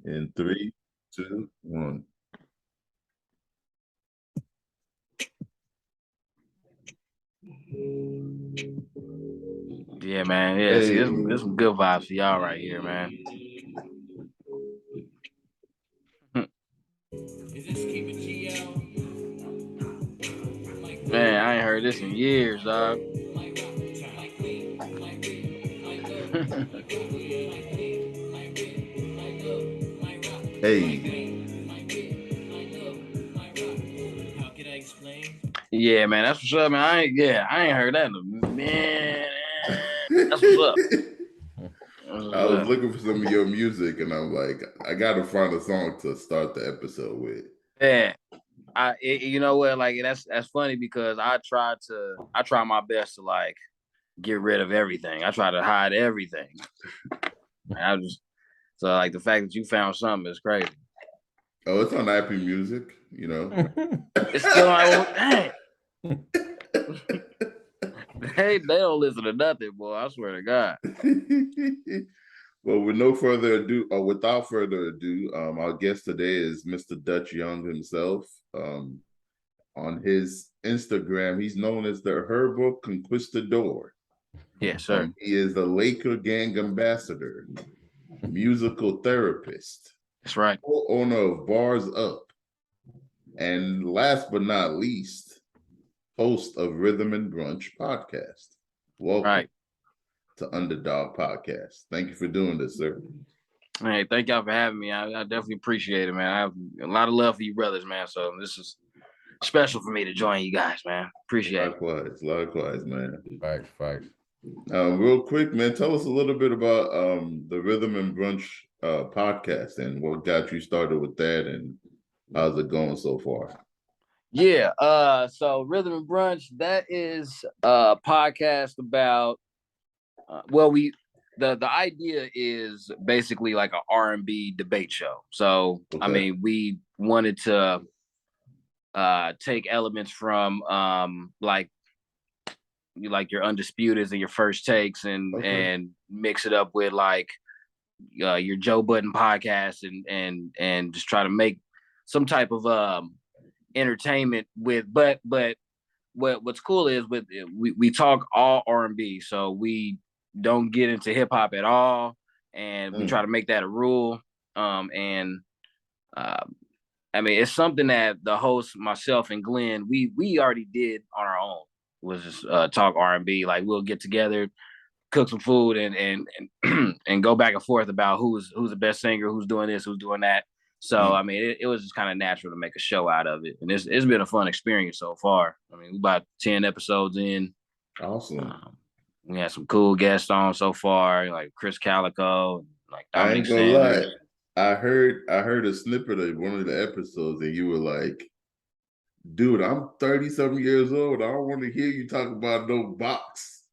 In 3, 2, 1. Yeah, man. Yeah, see, there's some good vibes for y'all right here, man. Man, I ain't heard this in years, dog. Hey. Yeah, man, that's what's up, man. I ain't heard that in a man. That's what's up. I was looking for some of your music, and I'm like, I gotta find a song to start the episode with. Yeah, you know what? Like that's funny because I try my best to like get rid of everything. I try to hide everything. So like the fact that you found something is crazy. Oh, it's on Apple Music, you know. It's still on. Dang. They don't listen to nothing, boy. I swear to God. Well, without further ado, our guest today is Mr. Dutch Young himself. On his Instagram, he's known as the Herbal Conquistador. Yes, sir. He is the Laker Gang ambassador, musical therapist. That's right. Co-owner of Bars Up, and last but not least, host of Rhythm and Brunch podcast. Welcome to Underdog podcast. Thank you for doing this, sir. Hey, thank y'all for having me. I definitely appreciate it, man. I have a lot of love for you brothers, man. So this is special for me to join you guys, man. Appreciate it. Likewise, man. Facts. Real quick, man, tell us a little bit about the Rhythm and Brunch podcast and what got you started with that, and how's it going so far? Yeah, so Rhythm and Brunch, that is a podcast about the idea is basically like an R&B debate show. So okay. I mean, we wanted to take elements from like your Undisputeds and your First Takes and mix it up with like your Joe Budden podcast and just try to make some type of entertainment with but what's cool is with we talk all R&B, so we don't get into hip hop at all, and we try to make that a rule. I mean, it's something that the host, myself and Glenn, we already did on our own, was just talk R&B. Like we'll get together, cook some food, and and go back and forth about who's the best singer, who's doing this, who's doing that. So I mean, it was just kind of natural to make a show out of it, and it's been a fun experience so far. I mean, we about 10 episodes in. Awesome. We had some cool guests on so far, like Chris Calico, like Dominic I ain't gonna lie. I heard a snippet of one of the episodes, and you were like, "Dude, I'm 30-something years old. I don't want to hear you talk about no box."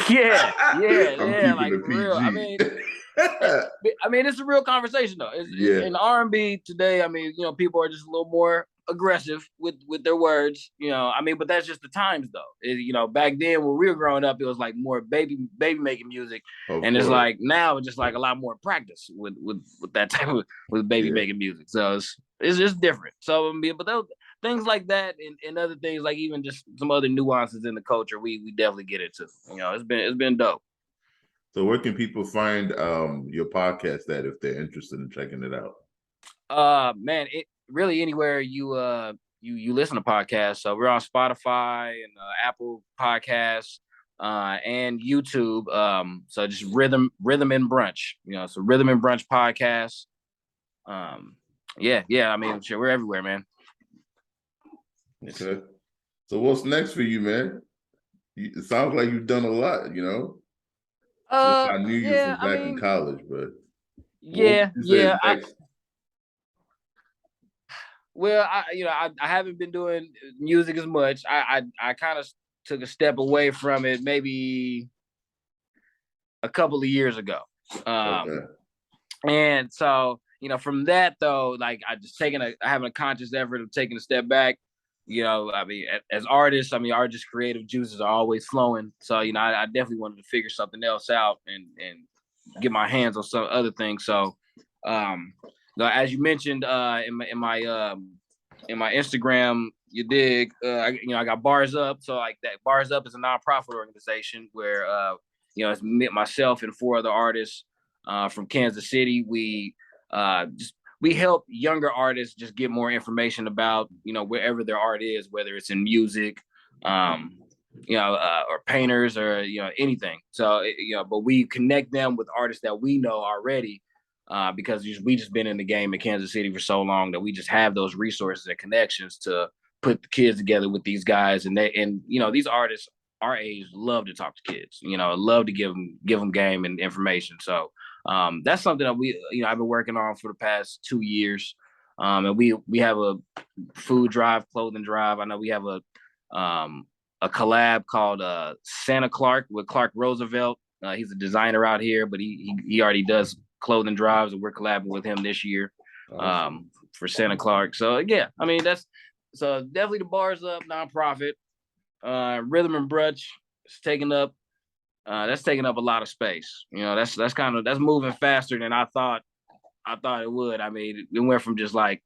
Yeah. I'm keeping like it PG. Real. I mean, it's a real conversation though. In R&B today, I mean, you know, people are just a little more aggressive with their words, you know. I mean, but that's just the times though. You know, back then when we were growing up, it was like more baby making music, and it's like now it's just like a lot more practice with that type of with baby making music. So it's just different. So but those things like that and other things, like even just some other nuances in the culture, we definitely get into. You know, it's been dope. So where can people find your podcast at if they're interested in checking it out? Man, it really anywhere you listen to podcasts. So we're on Spotify and Apple Podcasts and YouTube. So just Rhythm and Brunch. You know, so Rhythm and Brunch podcast. Yeah. I mean, sure, we're everywhere, man. Okay. So what's next for you, man? It sounds like you've done a lot, you know. I knew you from back in college, but yeah. Well, I haven't been doing music as much. I kind of took a step away from it maybe a couple of years ago. And so, you know, from that though, like I just having a conscious effort of taking a step back. You know, I mean, as artists, I mean, our just creative juices are always flowing. So, you know, I definitely wanted to figure something else out and get my hands on some other things. So, as you mentioned in my Instagram, you dig. I got Bars Up. So like that, Bars Up is a nonprofit organization where it's myself and 4 other artists from Kansas City. We help younger artists just get more information about wherever their art is, whether it's in music, or painters or anything. So but we connect them with artists that we know already. Because we just been in the game in Kansas City for so long that we just have those resources and connections to put the kids together with these guys, and these artists our age love to talk to kids, love to give them game and information. So that's something that I've been working on for the past 2 years, and we have a food drive, clothing drive. I know we have a collab called Santa Clark with Clark Roosevelt. He's a designer out here, but he already does clothing drives, and we're collabing with him this year for Santa Clark. So yeah, I mean so definitely the Bars Up nonprofit. Rhythm and Brunch is taking up a lot of space. That's moving faster than I thought it would. I mean, it went from just like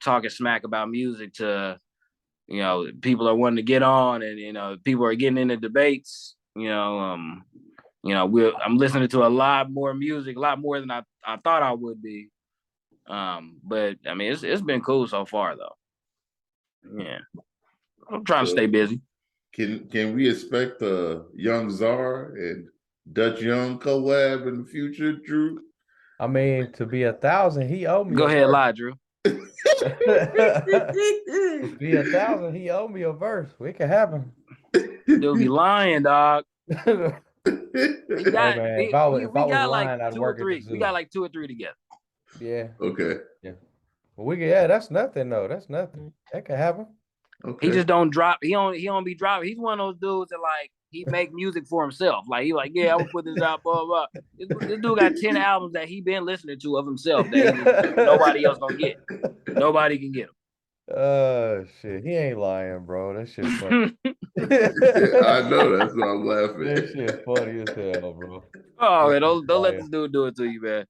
talking smack about music to people are wanting to get on, and people are getting into debates. I'm listening to a lot more music, a lot more than I thought I would be. But I mean, it's been cool so far, though. Yeah, I'm trying to stay busy. Can we expect a Young Czar and Dutch Young collab in the future, Drew? I mean, to be 1,000, he owed me. Go ahead, lie, Drew. To be 1,000, he owed me a verse. It could happen. Dude, be lying, dog. We got like 2 or 3 together. Yeah. Okay. Yeah. Well, that's nothing though. That's nothing. That could happen. Okay. He just don't drop. He don't be dropping. He's one of those dudes that like he make music for himself. Like he like, yeah, I'm gonna put this out, blah blah. This dude got 10 albums that he been listening to of himself that nobody else gonna get. Nobody can get him. Shit. He ain't lying, bro. That shit's funny. I know, that's why I'm laughing. That shit's funny as hell, bro. Oh man, don't let this dude do it to you, man.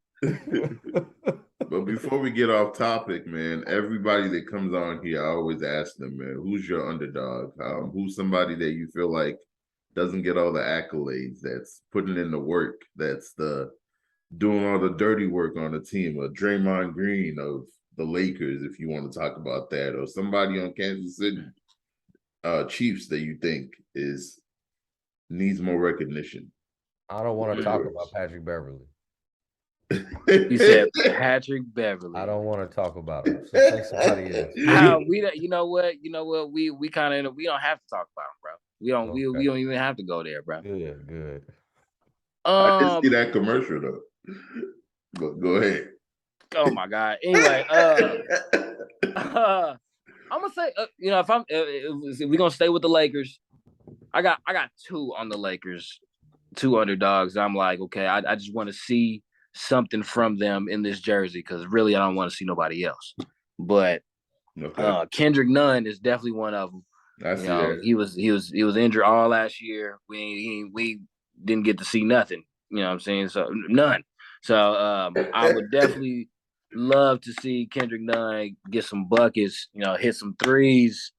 But before we get off topic, man, everybody that comes on here, I always ask them, man, who's your underdog? Who's somebody that you feel like doesn't get all the accolades, that's putting in the work, that's doing all the dirty work on the team, a Draymond Green of the Lakers, if you want to talk about that, or somebody on Kansas City Chiefs that you think needs more recognition? I don't want to talk about Patrick Beverly. You said Patrick Beverly. I don't want to talk about him. So say somebody else. You know what? We kind of we don't have to talk about him, bro. We don't even have to go there, bro. Good. I didn't see that commercial though. But go ahead. Oh my God. Anyway, I'm gonna say, if we're gonna stay with the Lakers, I got 2 on the Lakers, 2 underdogs. I'm like, okay, I just want to see something from them in this jersey because really I don't want to see nobody else. But Kendrick Nunn is definitely one of them. He was injured all last year. We didn't get to see nothing. You know what I'm saying? So none. So I would definitely love to see Kendrick Nunn get some buckets, hit some threes,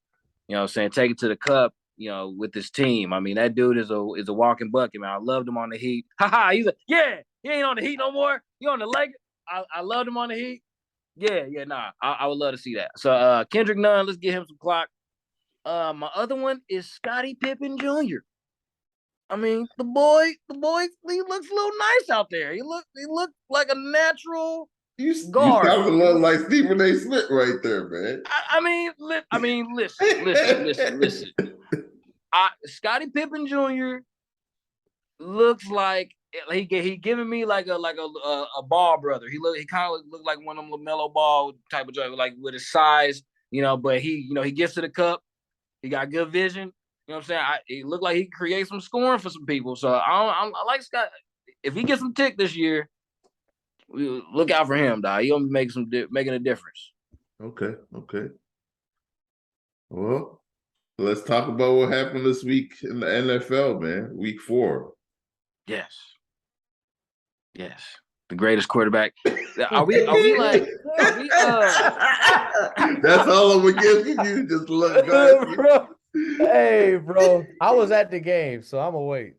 you know what I'm saying, take it to the cup, with this team. I mean, that dude is a walking bucket, man. I loved him on the Heat. He's like, yeah, he ain't on the Heat no more. You on the Lakers. I loved him on the Heat. Yeah, nah. I would love to see that. So Kendrick Nunn, let's get him some clock. My other one is Scottie Pippen Jr. I mean, the boy, he looks a little nice out there. He looked like a natural guard. You sound a little like Stephen A. Smith right there, man. Listen. Scottie Pippen Jr. looks like he giving me like a ball brother. He kind of looked like one of them LaMelo Ball type of joint, like with his size, but he gets to the cup. He got good vision. You know what I'm saying? He looked like he could create some scoring for some people. So I like Scott. If he gets some tick this year, look out for him, dog. He'll be making a difference. Okay. Well, let's talk about what happened this week in the NFL, man. Week 4. Yes. The greatest quarterback. Are we like? Are we? That's all I'm gonna give you. Just look, guys. Bro. Hey, bro. I was at the game, so I'm gonna wait.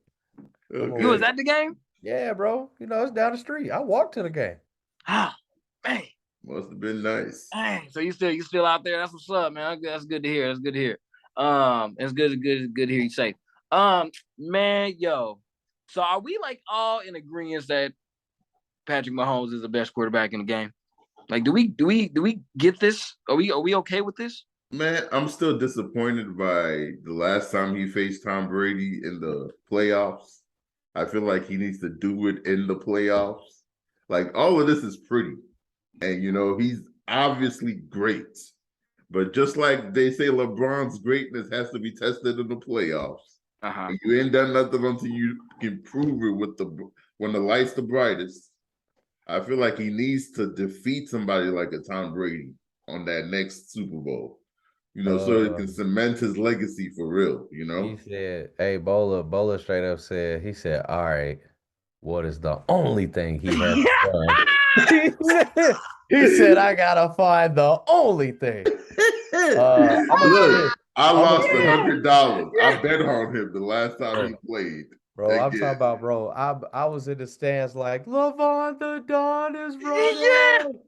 Okay. You was at the game? Yeah, bro. You know, it's down the street. I walked to the game. Ah, man. Must have been nice. Dang. So you still out there? That's what's up, man. That's good to hear. That's good to hear. It's good to hear you say. Man, yo. So are we like all in agreement that Patrick Mahomes is the best quarterback in the game? Like, do we get this? Are we okay with this? Man, I'm still disappointed by the last time he faced Tom Brady in the playoffs. I feel like he needs to do it in the playoffs. Like, all of this is pretty. And, he's obviously great. But just like they say LeBron's greatness has to be tested in the playoffs. Uh-huh. You ain't done nothing until you can prove it when the light's the brightest. I feel like he needs to defeat somebody like a Tom Brady on that next Super Bowl. So it can cement his legacy for real, He said, hey, Bola straight up said, he said, all right, what is the only thing he has done? He said, I gotta find the only thing. Look, I lost $100. I bet on him the last time he played. Bro, I'm talking about, bro. I was in the stands like, LeVon the Don is running.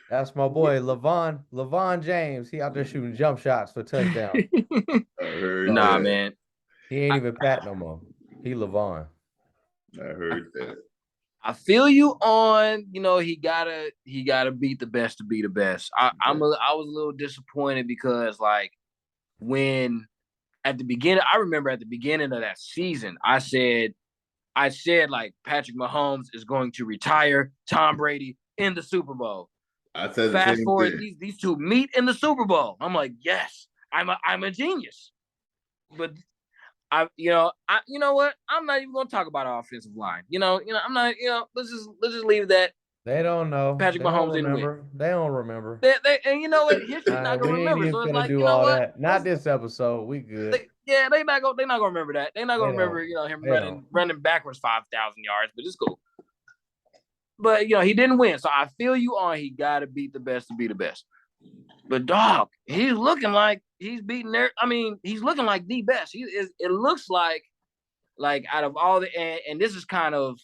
That's my boy, LeVon James. He out there shooting jump shots for touchdowns. I heard nah, that. man. He ain't even Pat no more. He LeVon. I heard that. I feel you on, he gotta beat the best to be the best. I was a little disappointed because like when at the beginning, I remember at the beginning of that season, I said like Patrick Mahomes is going to retire Tom Brady in the Super Bowl. I said fast forward, these two meet in the Super Bowl. I'm like, yes, I'm a genius. But you know what? I'm not even gonna talk about our offensive line. I'm not. Let's just leave that. They don't know. Patrick Mahomes didn't win. They don't remember. And you know what? History's not gonna remember. So it's like, do all that. Not this episode. We good. They're not gonna remember that. They're not gonna remember, him running backwards 5,000 yards. But it's cool. But he didn't win. So I feel you on. He got to beat the best to be the best. But dog, he's looking like he's beating there. I mean, he's looking like the best. It looks like out of all the and this is kind of,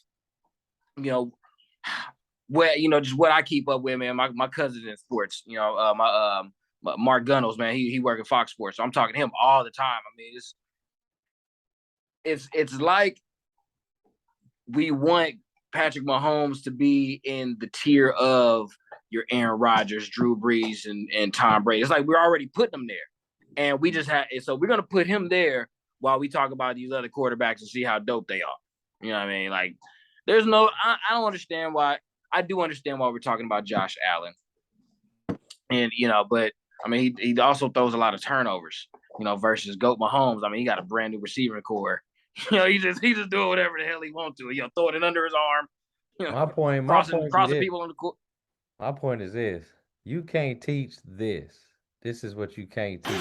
where just what I keep up with, man. My cousin's in sports. My Mark Gunnels, man. He work at Fox Sports, so I'm talking to him all the time. I mean, it's like we want Patrick Mahomes to be in the tier of your Aaron Rodgers, Drew Brees, and Tom Brady. It's like we're already putting them there. And we just so we're going to put him there while we talk about these other quarterbacks and see how dope they are. You know what I mean? Like, there's I don't understand why. I do understand why we're talking about Josh Allen. And, but, I mean, he also throws a lot of turnovers, versus GOAT Mahomes. I mean, he got a brand new receiving core. He just doing whatever the hell he wants to. Throw it under his arm. My point crossing people on the court. My point is this: you can't teach this. This is what you can't teach.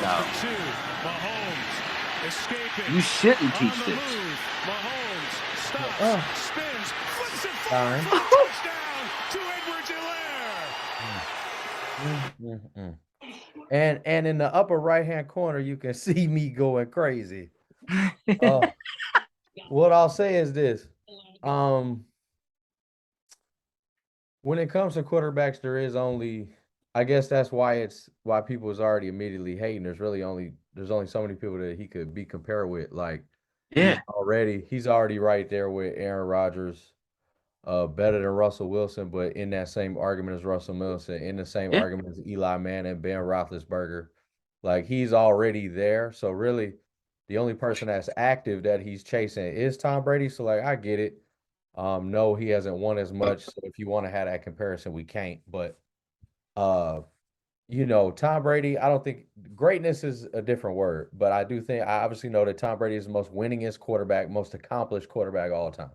No. You shouldn't teach this. Mahomes stops, spins, flips it forward, touchdown to Edwards-Helaire. And in the upper right hand corner, you can see me going crazy. What I'll say is this: when it comes to quarterbacks, there is only, I guess that's why people is already immediately hating. There's only so many people that he could be compared with. Like, yeah, he's already right there with Aaron Rodgers, better than Russell Wilson, but in that same argument as Russell Wilson, in the same argument as Eli Manning, Ben Roethlisberger. Like, he's already there. So really, the only person that's active that he's chasing is Tom Brady. So like, I get it. No, he hasn't won as much. So if you want to have that comparison, we can't. But Tom Brady, I don't think greatness is a different word, but I obviously know that Tom Brady is the most winningest quarterback, most accomplished quarterback of all time.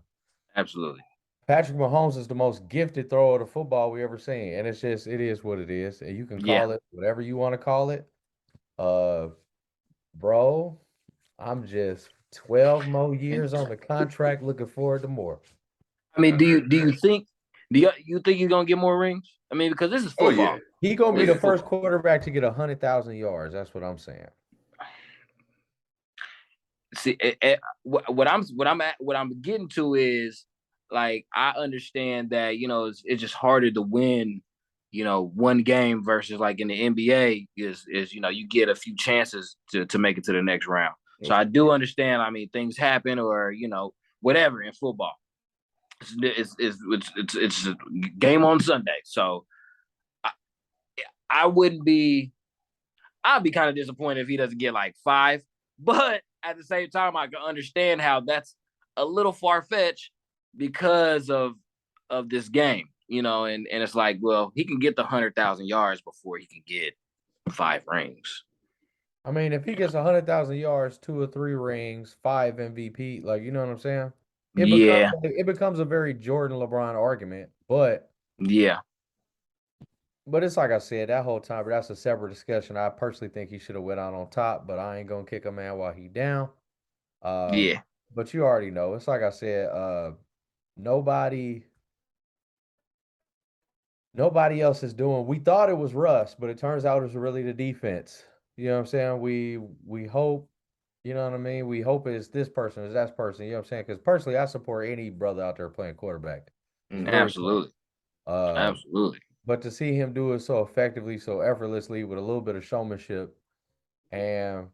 Absolutely. Patrick Mahomes is the most gifted thrower of the football we ever seen. And it is what it is. And you can call it whatever you want to call it. Bro, I'm just 12 more years on the contract, looking forward to more. I mean, do you think he's gonna get more rings? I mean, because this is Oh football. yeah. He gonna be Yeah. the first quarterback to get 100,000 yards. That's what I'm saying. See, what I'm getting to is like I understand that it's just harder to win, one game versus like in the NBA is you get a few chances to make it to the next round. So I do understand. I mean, things happen or whatever in football. It's a game on Sunday, so I wouldn't be. I'd be kind of disappointed if he doesn't get like 5, but at the same time, I can understand how that's a little far fetched because of this game, and it's like, well, he can get the 100,000 yards before he can get 5 rings. I mean, if he gets 100,000 yards, 2 or 3 rings, 5 MVP, like, you know what I'm saying? Yeah, It becomes a very Jordan LeBron argument, but yeah, it's like I said that whole time, but that's a separate discussion. I personally think he should have went out on top, but I ain't gonna kick a man while he down. yeah, But you already know. It's like I said, nobody else is doing. We thought it was Russ, but it turns out it's really the defense. You know what I'm saying? We hope, you know what I mean? We hope it's this person, it's that person. You know what I'm saying? Because personally, I support any brother out there playing quarterback. It's very cool. absolutely, absolutely. But to see him do it so effectively, so effortlessly, with a little bit of showmanship, and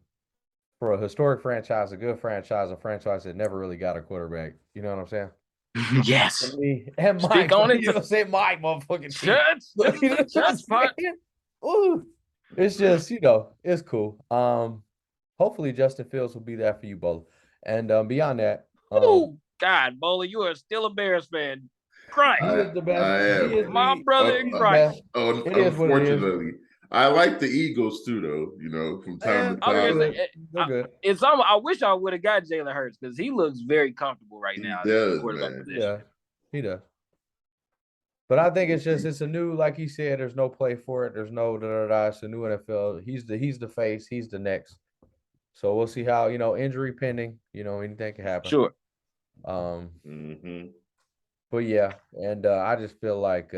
for a historic franchise, a good franchise, a franchise that never really got a quarterback. You know what I'm saying? Yes. For me and Mike, Speak on it. you know what I'm saying? Mike, motherfucking Church. team. You know what I'm Church saying? Ooh. It's just, it's cool. Hopefully Justin Fields will be there for you both. And beyond that, Oh God, Bowler, you are still a Bears fan. Christ. he is the best. I am. My brother in Christ. It is what it is. Unfortunately, I like the Eagles too, though. From time to time. They're good. I wish I would have got Jalen Hurts because he looks very comfortable right now. He does, quarterback man. position. Yeah, he does. But I think it's a new, like he said, there's no play for it. There's no da-da-da. It's a new NFL. He's the face. He's the next. So we'll see how, injury pending, anything can happen. Sure. But yeah, and I just feel like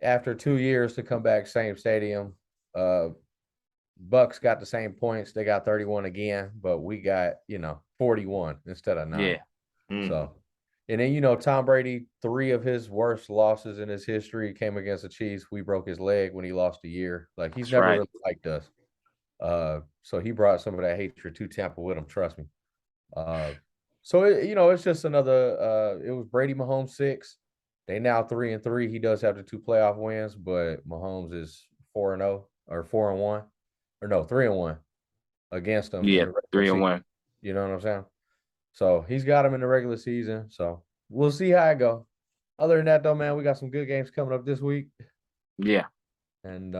after 2 years to come back, same stadium, Bucs got the same points. They got 31 again, but we got, 41 instead of 9. Yeah. So, and then, Tom Brady, 3 of his worst losses in his history came against the Chiefs. We broke his leg when he lost a year. Like, he's never really liked us. So he brought some of that hatred to Tampa with him, trust me. So it's just another it was Brady Mahomes 6. They now 3-3. He does have the 2 playoff wins, but Mahomes is 4-0 or 4-1. Or no, 3-1 against them. Yeah, 3-1. You know what I'm saying? So he's got him in the regular season. So we'll see how it go. Other than that, though, man, we got some good games coming up this week. Yeah. And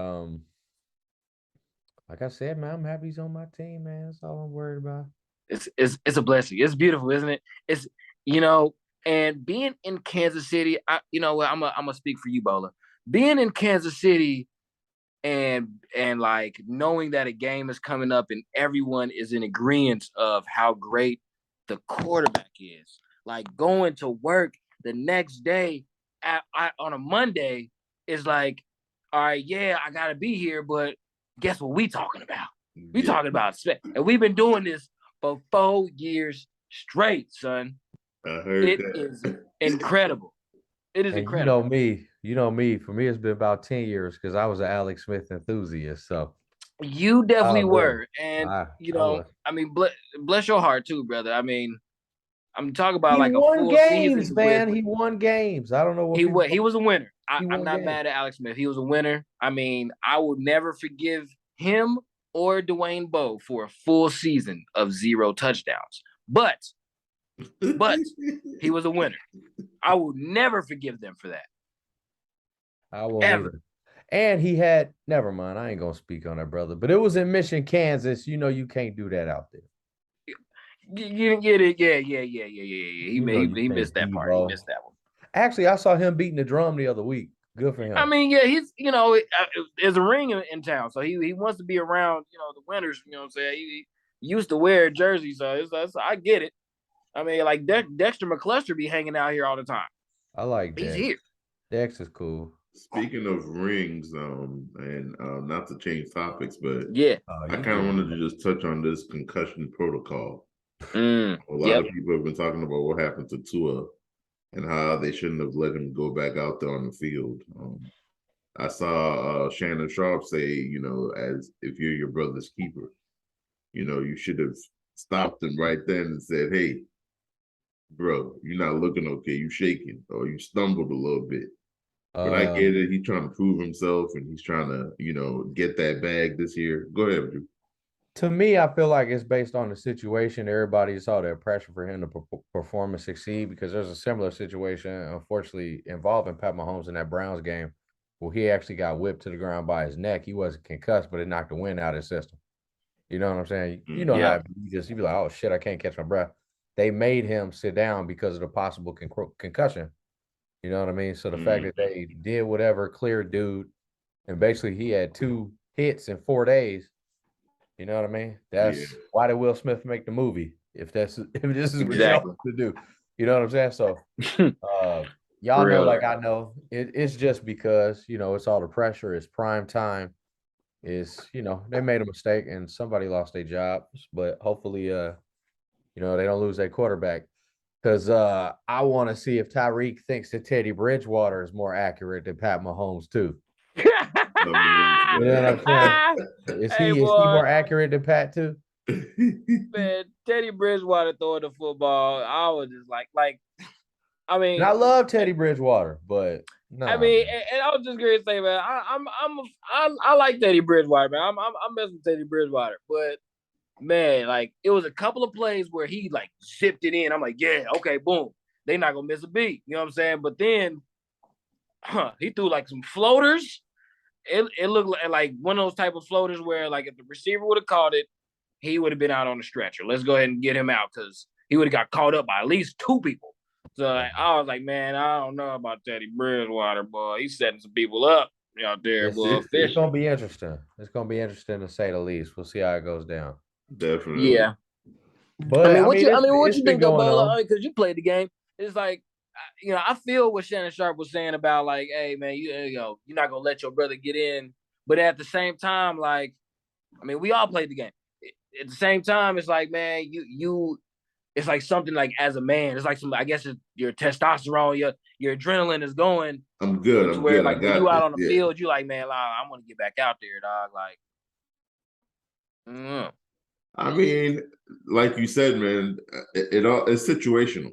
like I said, man, I'm happy he's on my team, man. That's all I'm worried about. It's a blessing. It's beautiful, isn't it? It's and being in Kansas City, I'm gonna speak for you, Bola. Being in Kansas City and like knowing that a game is coming up and everyone is in agreement of how great the quarterback is. Like going to work the next day on a Monday is like, all right, yeah, I gotta be here, but guess what we talking about? We talking about and we've been doing this for 4 years straight, son. I heard it that. is incredible. It is incredible. You know me. For me, it's been about 10 years because I was an Alex Smith enthusiast. So you definitely were, and I mean, bless your heart too, brother. I mean, I'm talking about like a full games, season, man. He won games. I don't know what he was a winner. I'm not mad at Alex Smith. He was a winner. I mean, I will never forgive him or Dwayne Bowe for a full season of 0 touchdowns. But he was a winner. I will never forgive them for that. I won't either. And he had, never mind, I ain't going to speak on that, brother. But it was in Mission, Kansas. You can't do that out there. You didn't get it. Yeah. He missed that part. He missed that one. Actually, I saw him beating the drum the other week. Good for him. I mean, yeah, he's, there's a ring in town. So he wants to be around, the winners, you know what I'm saying? He used to wear a jersey. So I get it. I mean, like Dexter McCluster be hanging out here all the time. I like He's Dex. here. Dex is cool. Speaking of rings, and not to change topics, but Yeah. I kind of wanted to just touch on this concussion protocol. A lot Yep. of people have been talking about what happened to Tua and how they shouldn't have let him go back out there on the field. I saw Shannon Sharp say, as if you're your brother's keeper, you should have stopped him right then and said, "Hey, bro, you're not looking okay. You shaking or you stumbled a little bit." But I get it. He's trying to prove himself and he's trying to, get that bag this year. Go ahead, Drew. To me, I feel like it's based on the situation. Everybody saw that pressure for him to perform and succeed because there's a similar situation, unfortunately, involving Pat Mahomes in that Browns game where he actually got whipped to the ground by his neck. He wasn't concussed, but it knocked the wind out of his system. You know what I'm saying? You know how you be like, oh shit, I can't catch my breath. They made him sit down because of the possible concussion. You know what I mean? So the fact that they did whatever, clear dude, and basically he had 2 hits in 4 days. You know what I mean? That's why did Will Smith make the movie? If this is what y'all to do, you know what I'm saying? So, y'all know, like I know, it's just because it's all the pressure. It's prime time. They made a mistake and somebody lost their jobs, but hopefully, they don't lose their quarterback. Because I want to see if Tyreek thinks that Teddy Bridgewater is more accurate than Pat Mahomes too. You know what I'm saying? Is he more accurate than Pat too? Man, Teddy Bridgewater throwing the football, I was just like, I mean, and I love Teddy Bridgewater, but no. I mean, and I was just going to say, man, I like Teddy Bridgewater, man. I'm messing with Teddy Bridgewater, but man, like it was a couple of plays where he like zipped it in. I'm like, yeah, okay, boom. They not gonna miss a beat. You know what I'm saying? But then he threw like some floaters. It looked like one of those type of floaters where like if the receiver would have caught it, he would have been out on the stretcher. Let's go ahead and get him out because he would have got caught up by at least 2 people. So I was like, man, I don't know about Teddy Bridgewater, boy. He's setting some people up out there, boy. It's gonna be interesting. It's gonna be interesting to say the least. We'll see how it goes down. Definitely. Yeah. But what you think though, Bolo? Because you played the game. It's like, I feel what Shannon Sharp was saying about like, hey man, you're not gonna let your brother get in. But at the same time, like, I mean, we all played the game. At the same time, it's like, man, it's like something like as a man, it's like I guess your testosterone, your adrenaline is going. I'm good. I'm where good. like when you out on the field, you like, man, I want to get back out there, dog. Like, I mean, like you said, man, it's situational.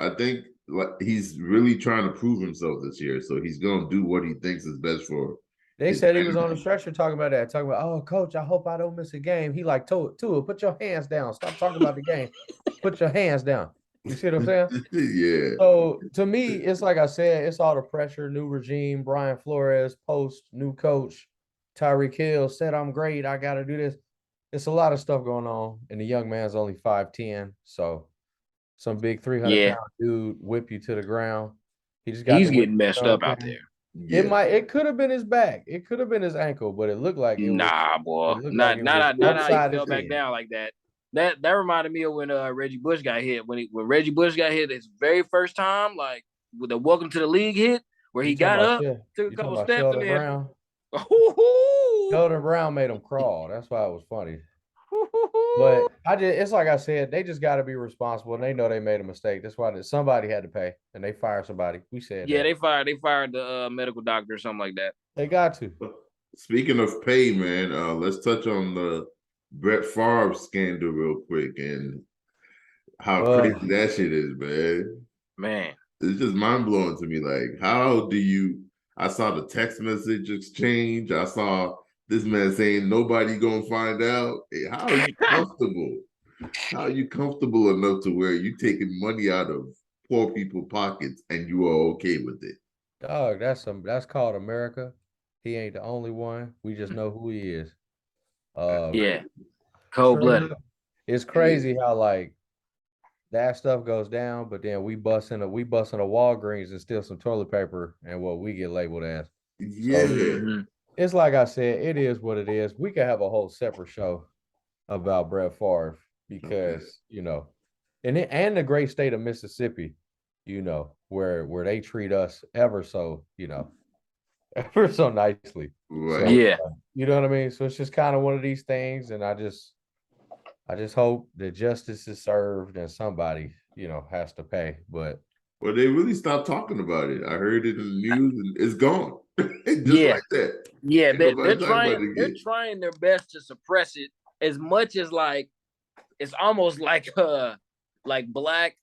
I think he's really trying to prove himself this year, so he's gonna do what he thinks is best for. They said he was on the stretcher talking about that, oh, coach, I hope I don't miss a game. He like, Tua, put your hands down. Stop talking about the game. Put your hands down. You see what I'm saying? Yeah. So to me, it's like I said, it's all the pressure, new regime, Brian Flores, post, new coach, Tyreek Hill said, I'm great. I got to do this. It's a lot of stuff going on, and the young man's only 5'10", so some big 300-pound dude whip you to the ground. He's getting messed up out there. Yeah. It could have been his back. It could have been his ankle, but it looked like it was. Boy. Not how he fell back down like that. That reminded me of when Reggie Bush got hit. When Reggie Bush got hit his very first time, like with the welcome to the league hit, where he got up, took a couple steps, and then Sheldon Brown made him crawl. That's why it was funny. But it's like I said, they just got to be responsible, and they know they made a mistake. That's why somebody had to pay, and they fired somebody. We said, they fired the medical doctor or something like that. They got to. Speaking of pay, man, let's touch on the Brett Favre scandal real quick and how crazy that shit is, man. Man, it's just mind blowing to me. Like, how do you? I saw the text message exchange. I saw this man saying nobody gonna find out. Hey, how are you comfortable? How are you comfortable enough to where you taking money out of poor people's pockets and you are okay with it? Dog, that's called America. He ain't the only one. We just know who he is. Cold-blooded. It's crazy how like that stuff goes down, but then we bust in a Walgreens and steal some toilet paper, and what we get labeled as. Yeah. So, it's like I said, it is what it is. We could have a whole separate show about Brett Favre because and the great state of Mississippi, where they treat us ever so, ever so nicely. Right. So, Yeah. you know what I mean? So it's just kind of one of these things, and I just hope that justice is served and somebody, has to pay. But well, they really stopped talking about it. I heard it in the news, and it's gone, just Yeah. like that. Yeah, Ain't they're nobody talking about it they're again. trying their best to suppress it as much as like it's almost like black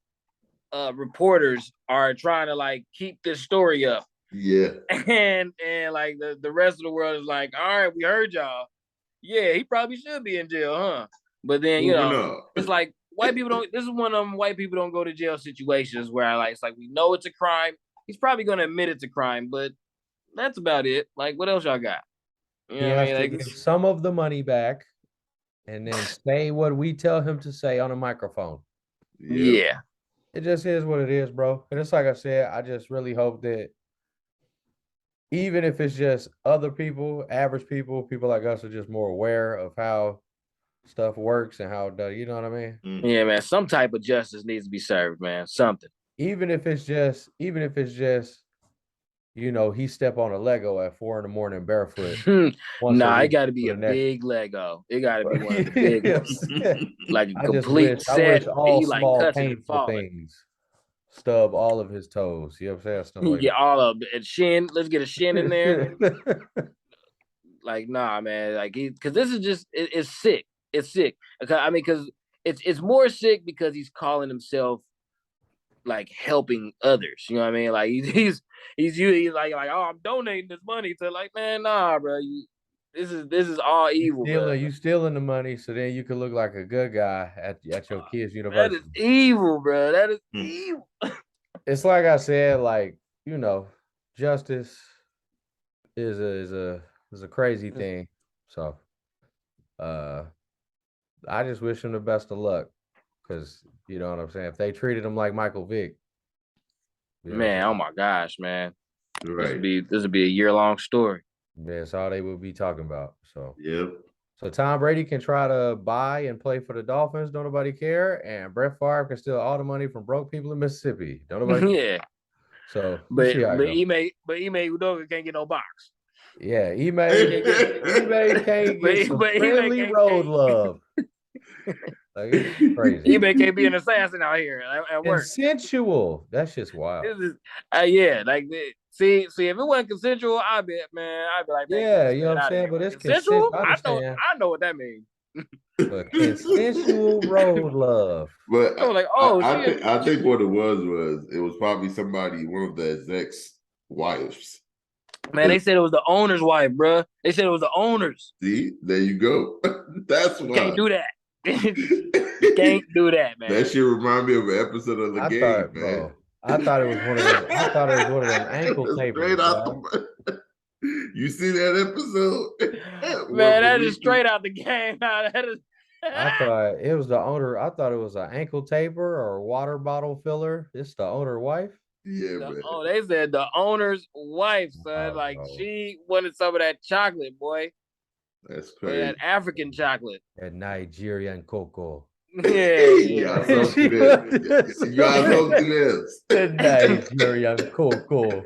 reporters are trying to like keep this story up. Yeah. And like the rest of the world is like, all right, we heard y'all. Yeah, he probably should be in jail, huh? But then Moving on. it's like white people don't. This is one of them white people don't go to jail situations where it's like we know it's a crime. He's probably gonna admit it's a crime, but that's about it. Like, what else y'all got? You he know what I has mean? to Like, give some of the money back, and then say what we tell him to say on a microphone. yeah. It just is what it is, bro. And it's like I said, I just really hope that even if it's just other people, average people like us are just more aware of how stuff works and how it does. You know what I mean? Yeah, man. Some type of justice needs to be served, man. Something. Even if it's just, he step on a Lego at 4 a.m. barefoot. Nah, it got to be a big Lego. It got to be one of the big ones, like a complete set. I wish all he like small cussing and painful falling. things stub all of his toes. You know what I'm saying? Stuff like Yeah, all of it. And shin. Let's get a shin in there. that. Like, nah, man. Like, because this is just it's sick. It's sick. I mean, because it's more sick because he's calling himself like helping others. You know what I mean? Like he's like, oh, I'm donating this money to, like, man, nah, bro. This is all evil. You stealing the money so then you can look like a good guy at your kids' university. That is evil, bro. That is evil. It's like I said, like, justice is a crazy thing. So I just wish him the best of luck, because you know what I'm saying. If they treated him like Michael Vick, man, oh my gosh, man, Right. this would be a year-long story. That's all they would be talking about. So Yep. So Tom Brady can try to buy and play for the Dolphins. Don't nobody care. And Brett Favre can steal all the money from broke people in Mississippi. Don't nobody care. Yeah. So but Udoka can't get no box. Yeah, eBay can't get some friendly road love. Like, it's crazy. eBay can't be an assassin out here at work. Consensual. That's just wild. Yeah, like, see, if it wasn't consensual, I'd be like, man, yeah, you know what I'm saying? But it's consensual. I know what that means. But consensual road love. But I was like, I think what it was probably one of the execs' wives. Man, they said it was the owner's wife, bro. They said it was the owner's. See, there you go. That's why. You can't do that. You can't do that, man. That shit remind me of an episode of the game, man. Bro, I thought it was one of them. I thought it was one of them ankle tapers. You see that episode? Man, that is straight out the game. That is. I thought it was the owner. I thought it was an ankle taper or water bottle filler. It's the owner's wife. Yeah, man. Oh, they said the owner's wife, son. She wanted some of that chocolate, boy. That's crazy. That African chocolate. That Nigerian cocoa. Yeah. You guys hope it is. The Nigerian cocoa.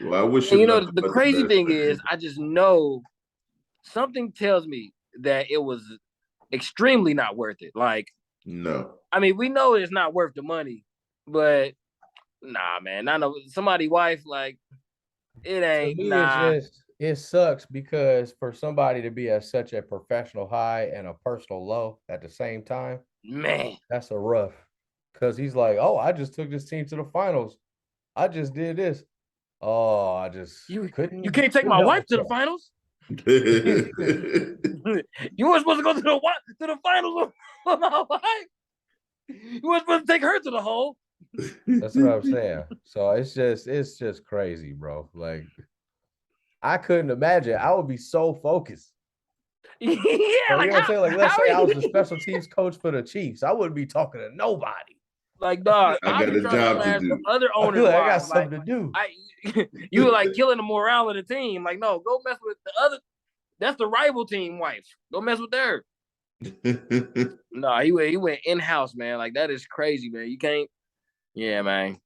Well, I wish. And the crazy thing is, I just know something tells me that it was extremely not worth it. Like, no. I mean, we know it's not worth the money, but nah, man. I know somebody's wife, like, it ain't. Nah. It sucks because for somebody to be at such a professional high and a personal low at the same time, man, that's a rough. Because he's like, oh, I just took this team to the finals. I just did this. Oh, I just couldn't. You can't take my wife to the finals. You weren't supposed to go to the finals with my wife. You weren't supposed to take her to the hole. That's what I'm saying. So it's just crazy, bro. Like, I couldn't imagine. I would be so focused. Yeah, so, you know what I'm saying? Like, let's say I was the special teams coach for the Chiefs. I wouldn't be talking to nobody. Like, dog, I got a job to do. Other owners, I got something to do. You were like killing the morale of the team. Like, no, go mess with the other. That's the rival team wife. Go mess with her. No, he went in-house, man. Like, that is crazy, man. You can't. Yeah, man.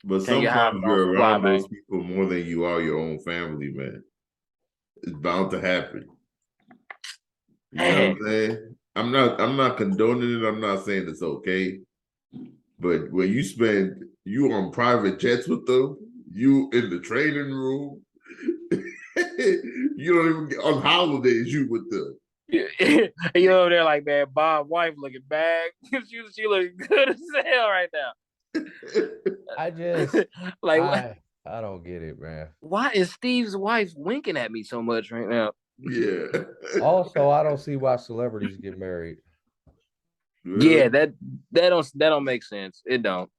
But Can't get high sometimes on you're fly, around man. those people more than you are your own family, man. It's bound to happen. You know what I'm saying? I'm not condoning it. I'm not saying it's okay. But when you on private jets with them, you in the training room, you don't even get on holidays, you with them. You over there like, man, Bob's wife looking bad. she looking good as hell right now. I just like, I don't get it, man. Why is Steve's wife winking at me so much right now? Yeah. Also, I don't see why celebrities get married. Really? Yeah, that don't make sense. It don't.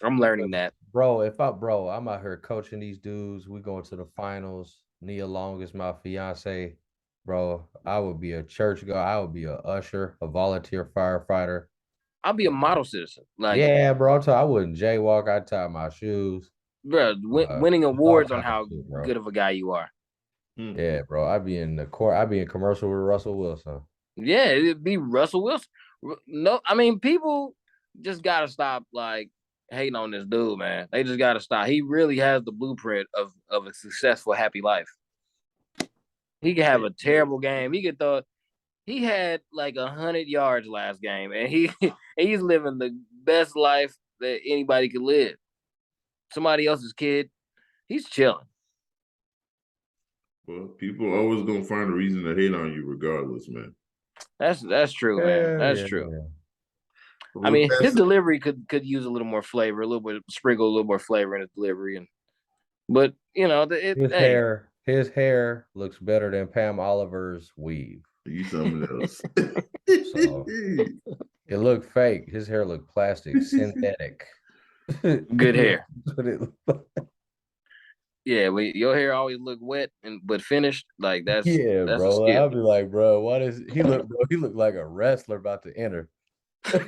I'm learning that. Bro, I'm out here coaching these dudes. We going to the finals. Nia Long is my fiance. Bro, I would be a church guy. I would be a usher, a volunteer firefighter. I'll be a model citizen. Like, yeah, bro. I wouldn't jaywalk. I'd tie my shoes. Bro, winning awards on how good of a guy you are. Yeah, bro. I'd be in the court. I'd be in commercial with Russell Wilson. Yeah, it'd be Russell Wilson. No, I mean, people just gotta stop like hating on this dude, man. They just gotta stop. He really has the blueprint of a successful, happy life. He could have a terrible game. He had like 100 yards last game, and he's living the best life that anybody could live. Somebody else's kid, he's chilling. Well, people are always gonna find a reason to hate on you, regardless, man. That's true, man. That's true. Yeah. I mean, his delivery could use a little more flavor, sprinkle a little more flavor in his delivery, but you know, his hair looks better than Pam Oliver's weave. You something else. So, it looked fake. His hair looked plastic, synthetic. Good hair. Yeah, your hair always look wet but finished. Like that's bro. I'll be like, bro, what is he look? Bro, he looked like a wrestler about to enter. That's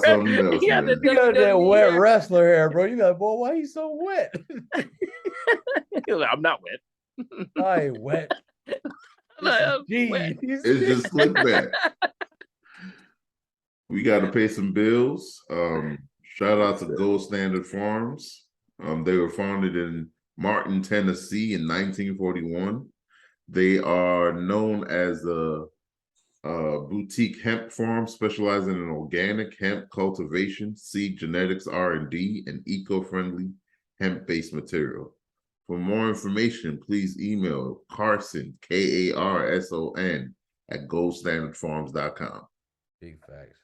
something else. He got that wet wrestler hair, bro. You like, boy, why he so wet? Like, I'm not wet. I ain't wet. It's just slick back. We got to pay some bills. Shout out to Gold Standard Farms. They were founded in Martin, Tennessee in 1941. They are known as a boutique hemp farm specializing in organic hemp cultivation, seed genetics, R&D, and eco-friendly hemp-based material. For more information, please email Carson, Karson, at goldstandardfarms.com. Big facts.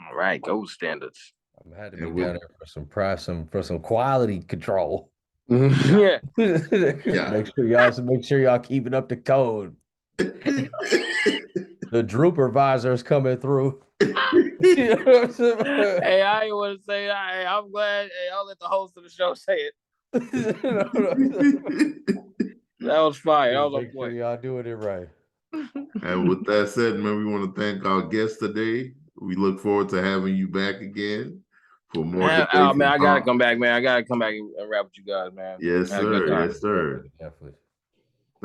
All right, gold standards. I'm had to be down there for some price, for some quality control. Yeah. Make sure y'all keeping up the code. The drooper visor's coming through. Hey, I ain't want to say that. Hey, I'm glad. Hey, I'll let the host of the show say it. That was fire. That was on point. Sure y'all doing it right. And with that said, man, we want to thank our guest today. We look forward to having you back again for more. Oh man, I gotta come back, man. I gotta come back and rap with you guys, man. Yes, sir. Yes, sir. Definitely.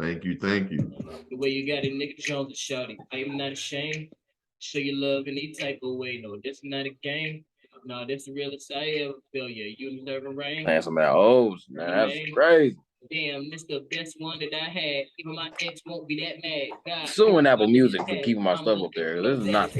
Thank you. The way you got it, Nick Jones and Shawty. I am not ashamed. Show your love any type of way. No, this is not a game. No, this is the realest I ever feel. Yeah, you deserve a ring. Man, some O's, man. That's crazy. Damn, this the best one that I had. Even my ex won't be that mad. God, suing Apple Music for keeping my stuff up there. This is not.